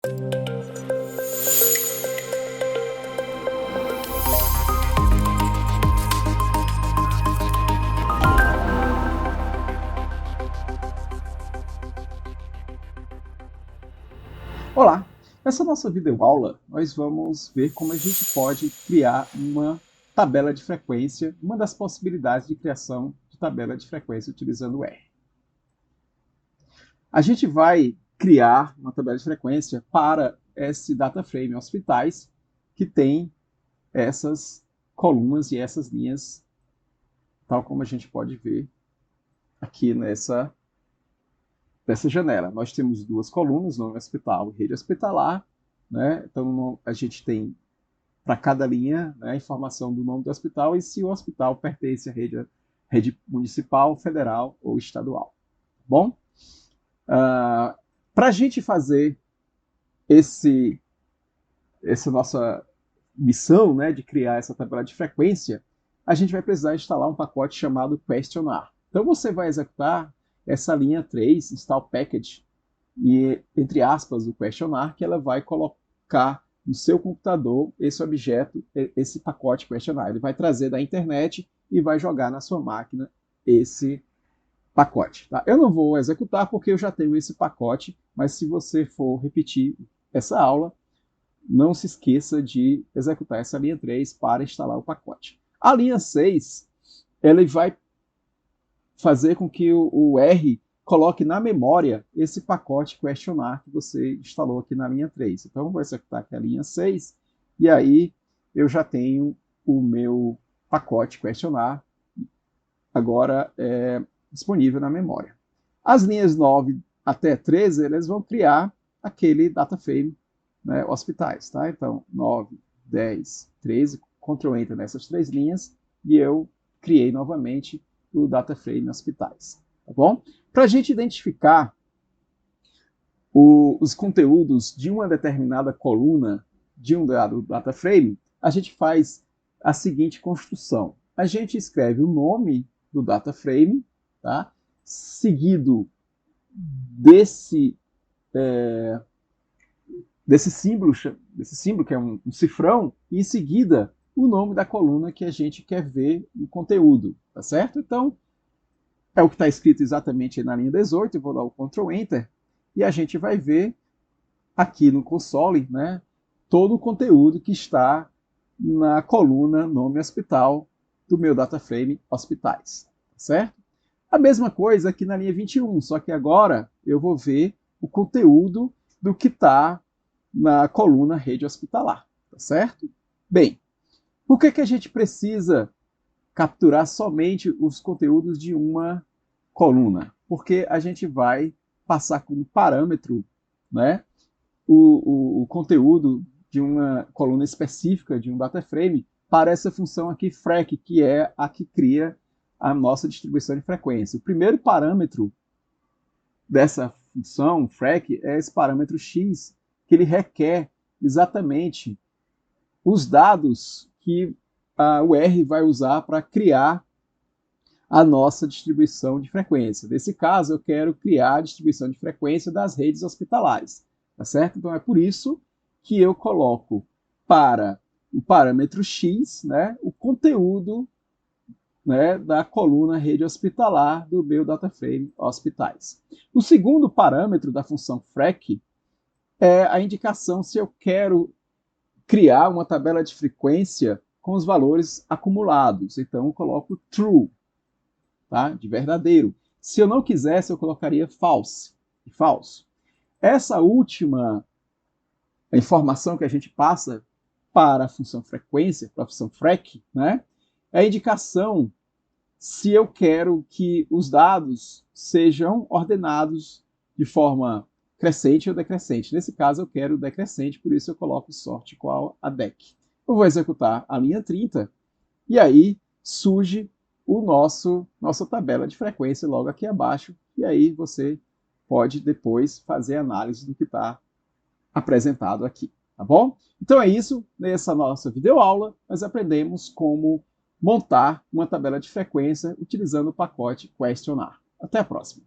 Olá! Nessa nossa videoaula, nós vamos ver como a gente pode criar uma tabela de frequência, uma das possibilidades de criação de tabela de frequência utilizando o R. A gente vai criar uma tabela de frequência para esse data frame hospitais que tem essas colunas e essas linhas, tal como a gente pode ver aqui nessa janela. Nós temos duas colunas, nome hospital e rede hospitalar, né? Então a gente tem para cada linha, né, a informação do nome do hospital e se o hospital pertence à rede municipal, federal ou estadual. Bom, para a gente fazer essa nossa missão, né, de criar essa tabela de frequência, a gente vai precisar instalar um pacote chamado questionar. Então você vai executar essa linha 3, install package, e entre aspas o questionar, que ela vai colocar no seu computador esse objeto, esse pacote questionar. Ele vai trazer da internet e vai jogar na sua máquina esse pacote. Tá? Eu não vou executar porque eu já tenho esse pacote, mas se você for repetir essa aula, não se esqueça de executar essa linha 3 para instalar o pacote. A linha 6, ela vai fazer com que o R coloque na memória esse pacote questionar que você instalou aqui na linha 3. Então, eu vou executar aqui a linha 6, e aí eu já tenho o meu pacote questionar agora disponível na memória. As linhas 9 até 13, eles vão criar aquele data frame, né, hospitais. Tá? Então, 9, 10, 13, Ctrl Enter nessas três linhas, e eu criei novamente o data frame hospitais. Tá bom? Para a gente identificar os conteúdos de uma determinada coluna de um dado data frame, a gente faz a seguinte construção. A gente escreve o nome do data frame, tá? Seguido desse símbolo que é um cifrão, e em seguida o nome da coluna que a gente quer ver o conteúdo, tá certo? Então, é o que está escrito exatamente na linha 18, eu vou dar o Ctrl Enter, e a gente vai ver aqui no console, né, todo o conteúdo que está na coluna nome hospital do meu data frame hospitais, certo? A mesma coisa aqui na linha 21, só que agora eu vou ver o conteúdo do que está na coluna rede hospitalar, tá certo? Bem, por que a gente precisa capturar somente os conteúdos de uma coluna? Porque a gente vai passar como parâmetro, né, o conteúdo de uma coluna específica de um data frame para essa função aqui, frac, que é a que cria a nossa distribuição de frequência. O primeiro parâmetro dessa função, frac, é esse parâmetro x, que ele requer exatamente os dados que o R vai usar para criar a nossa distribuição de frequência. Nesse caso, eu quero criar a distribuição de frequência das redes hospitalares, tá certo? Então, é por isso que eu coloco para o parâmetro x, né, o conteúdo, né, da coluna rede hospitalar do meu data frame hospitais. O segundo parâmetro da função frac é a indicação se eu quero criar uma tabela de frequência com os valores acumulados. Então, eu coloco true, tá? De verdadeiro. Se eu não quisesse, eu colocaria false, de falso. Essa última informação que a gente passa para a função frequência, para a função frac, né, é a indicação se eu quero que os dados sejam ordenados de forma crescente ou decrescente. Nesse caso, eu quero decrescente, por isso eu coloco sort igual a dec. Eu vou executar a linha 30, e aí surge nossa tabela de frequência logo aqui abaixo, e aí você pode depois fazer análise do que está apresentado aqui, tá bom? Então é isso, nessa nossa videoaula nós aprendemos como montar uma tabela de frequência utilizando o pacote questionar. Até a próxima!